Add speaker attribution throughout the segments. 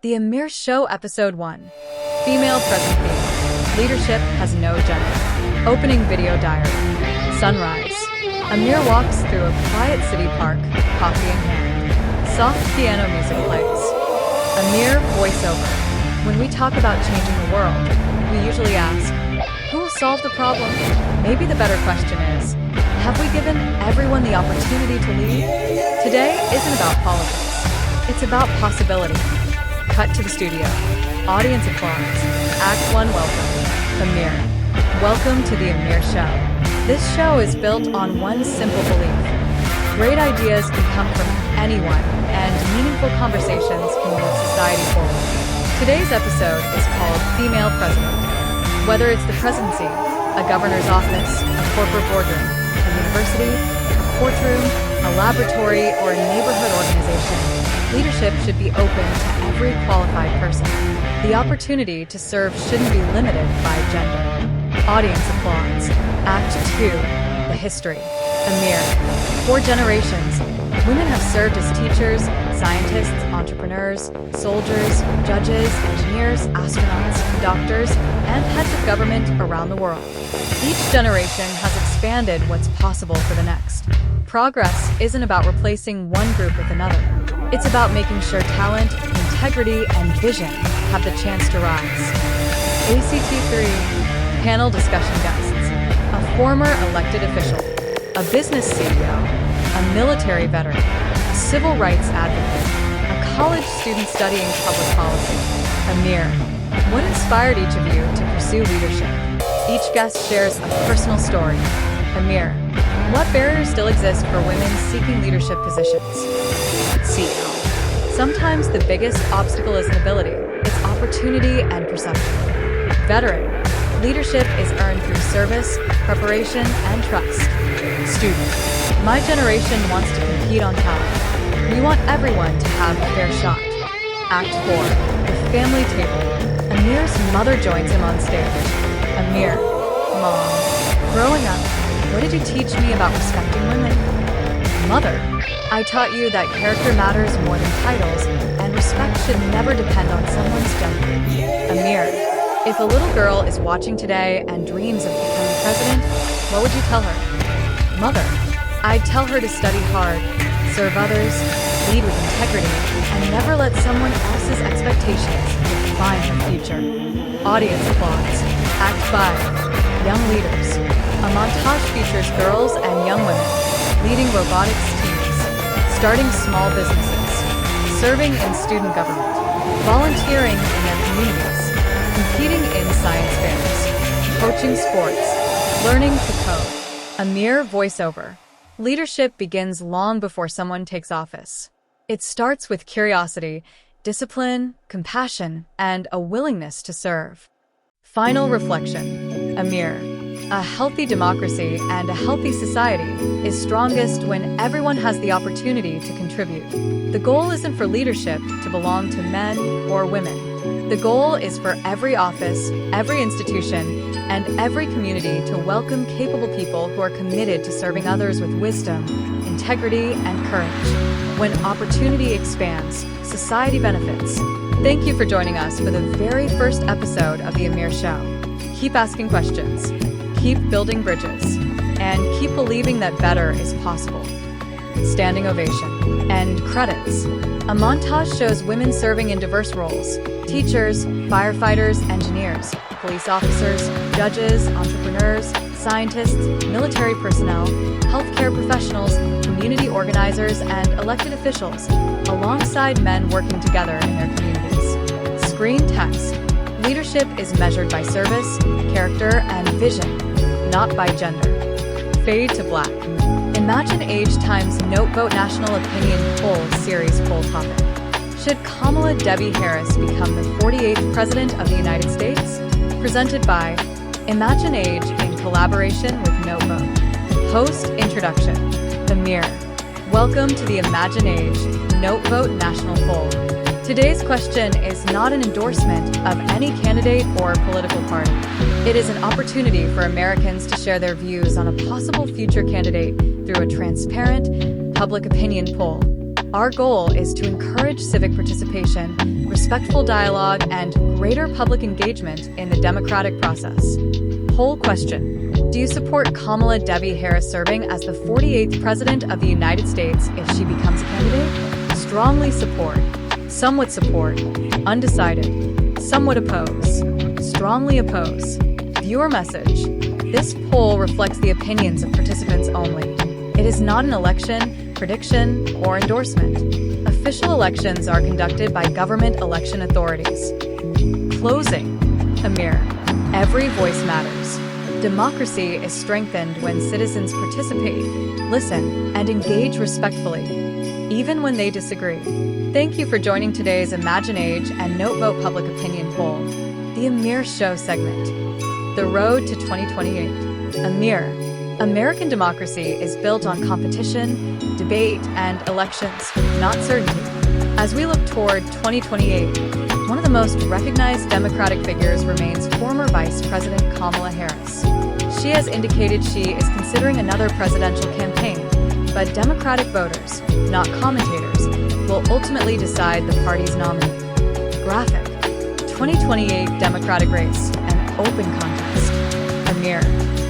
Speaker 1: The Amir Show, Episode 1. Female present theme. Leadership has no gender. Opening video diary. Sunrise. Amir walks through a quiet city park, coffee in hand. Soft piano music plays. Amir voiceover. When we talk about changing the world, we usually ask, who will solve the problem? Maybe the better question is, have we given everyone the opportunity to lead? Today isn't about politics. It's about possibility. Cut to the studio. Audience applause. Act 1 welcome. Amir. Welcome to the Amir Show. This show is built on one simple belief. Great ideas can come from anyone, and meaningful conversations can move society forward. Today's episode is called Female President. Whether it's the presidency, a governor's office, a corporate boardroom, a university, a courtroom, a laboratory, or a neighborhood organization, leadership should be open to every qualified person. The opportunity to serve shouldn't be limited by gender. Audience applause. Act 2. The history. Amir. For generations, women have served as teachers, scientists, entrepreneurs, soldiers, judges, engineers, astronauts, doctors, and heads of government around the world. Each generation has expanded what's possible for the next. Progress isn't about replacing one group with another. It's about making sure talent, integrity, and vision have the chance to rise. ACT3. Panel discussion guests. A former elected official. A business CEO. A military veteran. A civil rights advocate. A college student studying public policy. Amir. What inspired each of you to pursue leadership? Each guest shares a personal story. Amir. What barriers still exist for women seeking leadership positions? CEO. Sometimes the biggest obstacle isn't ability, it's opportunity and perception. Veteran. Leadership is earned through service, preparation, and trust. Student. My generation wants to compete on talent. We want everyone to have a fair shot. Act 4. The family table. Amir's mother joins him on stage. Amir. Mom. Growing up, what did you teach me about respecting women? Mother. I taught you that character matters more than titles, and respect should never depend on someone's gender. Amir. If a little girl is watching today and dreams of becoming president, what would you tell her? Mother. I'd tell her to study hard, serve others, lead with integrity, and never let someone else's expectations define her future. Audience applause. Act 5. Young leaders. A montage features girls and young women leading robotics teams, starting small businesses, serving in student government, volunteering in their communities, competing in science fairs, coaching sports, learning to code. Amir voiceover. Leadership begins long before someone takes office. It starts with curiosity, discipline, compassion, and a willingness to serve. Final reflection. Amir. A healthy democracy and a healthy society is strongest when everyone has the opportunity to contribute. The goal isn't for leadership to belong to men or women. The goal is for every office, every institution, and every community to welcome capable people who are committed to serving others with wisdom, integrity, and courage. When opportunity expands, society benefits. Thank you for joining us for the very first episode of The Amir Show. Keep asking questions. Keep building bridges, and keep believing that better is possible. Standing ovation. And credits. A montage shows women serving in diverse roles: teachers, firefighters, engineers, police officers, judges, entrepreneurs, scientists, military personnel, healthcare professionals, community organizers, and elected officials, alongside men working together in their communities. Screen text. Leadership is measured by service, character, and vision, not by gender. Fade to black. Imagine Age Times Note Vote National Opinion Poll Series poll topic. Should Kamala Debbie Harris become the 48th President of the United States? Presented by Imagine Age in collaboration with Note Vote. Host introduction. Amir. Welcome to the Imagine Age Note Vote National Poll. Today's question is not an endorsement of any candidate or political party. It is an opportunity for Americans to share their views on a possible future candidate through a transparent, public opinion poll. Our goal is to encourage civic participation, respectful dialogue, and greater public engagement in the democratic process. Poll question: do you support Kamala Devi Harris serving as the 48th President of the United States if she becomes a candidate? Strongly support. Some would support. Undecided. Some would oppose. Strongly oppose. Viewer message: this poll reflects the opinions of participants only. It is not an election, prediction, or endorsement. Official elections are conducted by government election authorities. Closing. Amir: every voice matters. Democracy is strengthened when citizens participate, listen, and engage respectfully, even when they disagree. Thank you for joining today's Imagine Age and Note Vote Public Opinion Poll, the Amir Show segment. The Road to 2028. Amir: American democracy is built on competition, debate, and elections, not certainty. As we look toward 2028, one of the most recognized Democratic figures remains former Vice President Kamala Harris. She has indicated she is considering another presidential campaign, but Democratic voters, not commentators, will ultimately decide the party's nominee. Graphic: 2028 Democratic race, an open contest. Amir: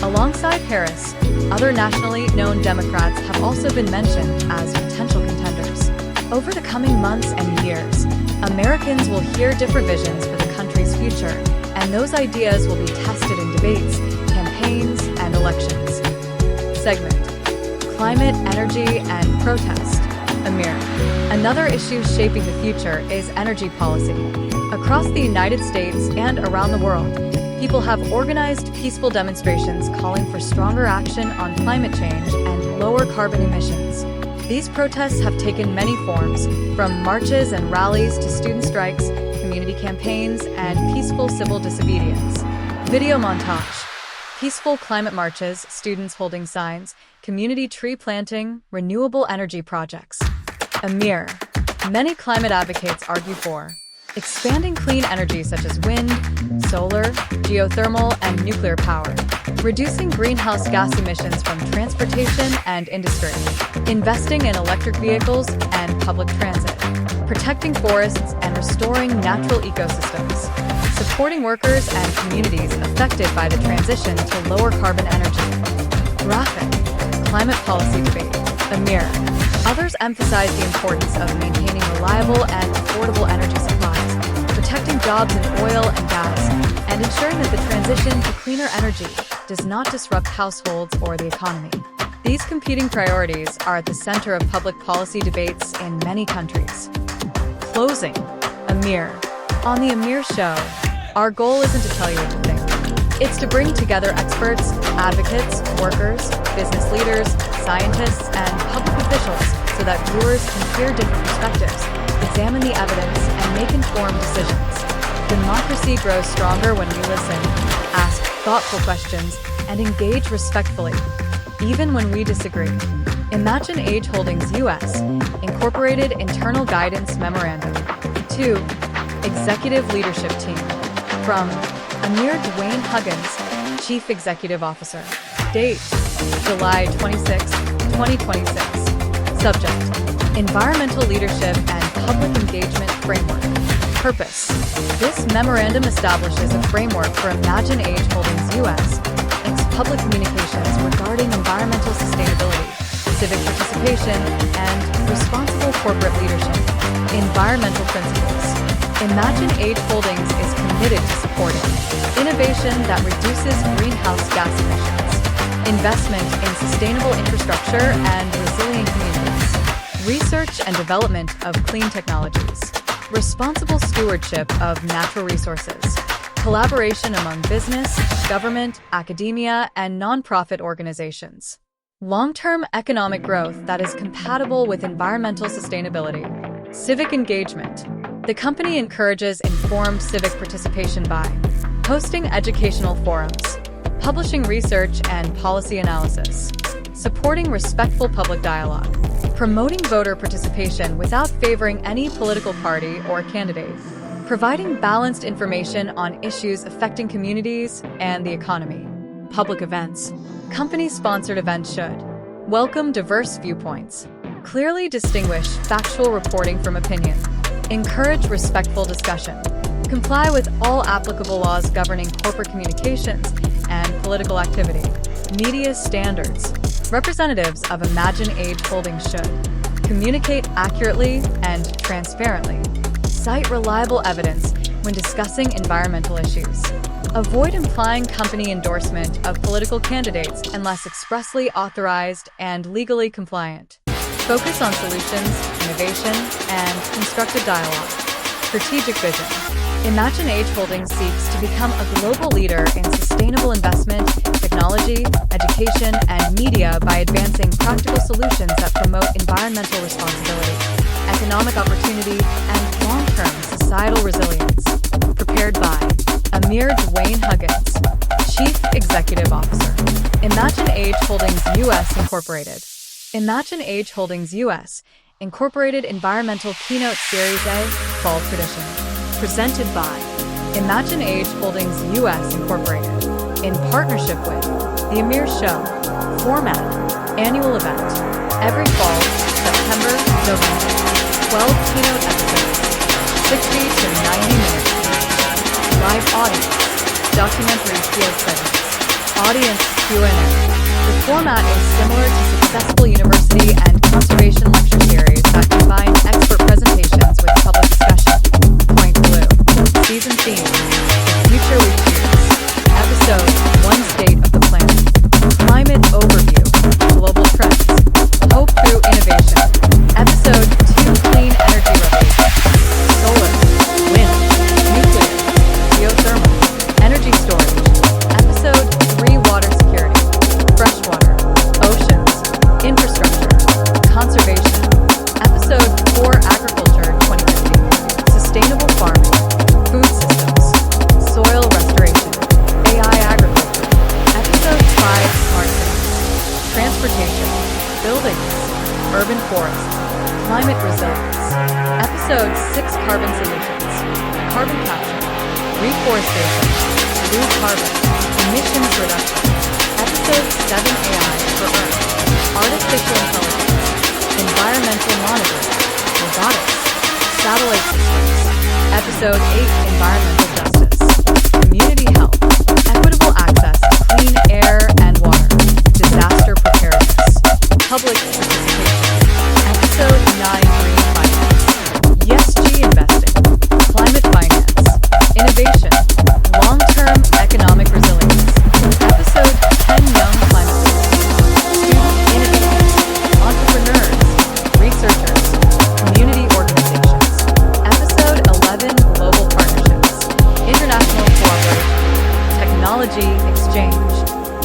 Speaker 1: alongside Harris, other nationally known Democrats have also been mentioned as potential contenders. Over the coming months and years, Americans will hear different visions for the country's future, and those ideas will be tested in debates, campaigns, and elections. Segment: climate, energy, and protest. Amir: another issue shaping the future is energy policy. Across the United States and around the world, people have organized peaceful demonstrations calling for stronger action on climate change and lower carbon emissions. These protests have taken many forms, from marches and rallies to student strikes, community campaigns, and peaceful civil disobedience. Video montage: peaceful climate marches, students holding signs, community tree planting, renewable energy projects. Amir: many climate advocates argue for expanding clean energy such as wind, solar, geothermal, and nuclear power, reducing greenhouse gas emissions from transportation and industry, investing in electric vehicles and public transit, protecting forests and restoring natural ecosystems, supporting workers and communities affected by the transition to lower carbon energy. Graphic: climate policy debate. Amir: others emphasize the importance of maintaining reliable and affordable energy supplies, protecting jobs in oil and gas, and ensuring that the transition to cleaner energy does not disrupt households or the economy. These competing priorities are at the center of public policy debates in many countries. Closing. Amir: on the Amir Show, our goal isn't to tell you what to think. It's to bring together experts, advocates, workers, business leaders, scientists, and public officials so that viewers can hear different perspectives, examine the evidence, and make informed decisions. Democracy grows stronger when we listen, ask thoughtful questions, and engage respectfully, even when we disagree. Imagine Age Holdings U.S. Incorporated Internal Guidance Memorandum. 2. Executive Leadership Team. From Amir Dwayne Huggins, Chief Executive Officer. Date: July 26, 2026. Subject: Environmental Leadership and Public Engagement Framework. Purpose: this memorandum establishes a framework for Imagine Age Holdings U.S. Inc.'s public communications regarding environmental sustainability, civic participation, and responsible corporate leadership. Environmental principles. Imagine Age Holdings is committed to supporting innovation that reduces greenhouse gas emissions, investment in sustainable infrastructure and resilient communities, research and development of clean technologies, responsible stewardship of natural resources, collaboration among business, government, academia, and nonprofit organizations, long-term economic growth that is compatible with environmental sustainability, civic engagement. The company encourages informed civic participation by hosting educational forums, publishing research and policy analysis, supporting respectful public dialogue, promoting voter participation without favoring any political party or candidate, providing balanced information on issues affecting communities and the economy. Public events. Company-sponsored events should welcome diverse viewpoints, Clearly distinguish factual reporting from opinion. Encourage respectful discussion. Comply with all applicable laws governing corporate communications and political activity. Media standards. Representatives of Imagine Age Holdings should communicate accurately and transparently. Cite reliable evidence when discussing environmental issues. Avoid implying company endorsement of political candidates unless expressly authorized and legally compliant. Focus on solutions, innovation, and constructive dialogue. Strategic vision. Imagine Age Holdings seeks to become a global leader in sustainable investment, technology, education, and media by advancing practical solutions that promote environmental responsibility, economic opportunity, and long-term societal resilience. Prepared by Amir Huggins, Chief Executive Officer, Imagine Age Holdings U.S. Incorporated. Imagine Age Holdings U.S. Incorporated Environmental Keynote Series A Fall Tradition. Presented by Imagine Age Holdings U.S. Incorporated. In partnership with The Amir Show. Format: annual event. Every fall, September, November. 12 keynote episodes. 60 to 90 minutes each. Live audience. Documentary field studies. Audience Q&A. The format is similar to successful university and conservation lecture series that combine expert presentations with public discussion. Point Blue. Season theme: The Future We Choose. Episode: One State of the Planet. Climate Overview. Global Trends. Hope Through Innovation. Episode: Two Clean Energy Revolutions. Solar, wind, nuclear, geothermal, energy storage. Episode: 3 Water Security. Freshwater, oceans, infrastructure, conservation. Episode 4 Agriculture 2050. Sustainable farming, food systems, soil restoration, AI agriculture. Episode 5 Smart cities, transportation, buildings, urban forests, climate resilience. Episode 6 Carbon solutions, carbon capture, reforestation, blue carbon, emissions reduction. Episode 7 AI for Earth, artificial intelligence, environmental monitoring, robotics, satellite systems. Episode 8 Environmental justice, community health, equitable access to clean air and water, disaster preparedness, public participation. Episode 9 Green finance, ESG investing, climate finance, innovation, long-term economic resilience. Episode 10 Young climate leaders, student innovators, entrepreneurs, researchers, community organizations. Episode 11 Global partnerships, international cooperation, technology exchange,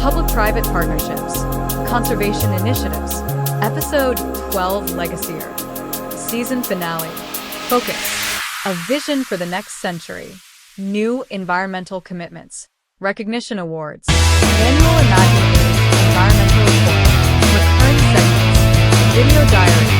Speaker 1: public-private partnerships, conservation initiatives. Episode 12 Legacier. Season finale. Focus. A vision for the next century. New environmental commitments. Recognition awards. Annual Imagine Age Environmental Report. Recurring segments. Video diary.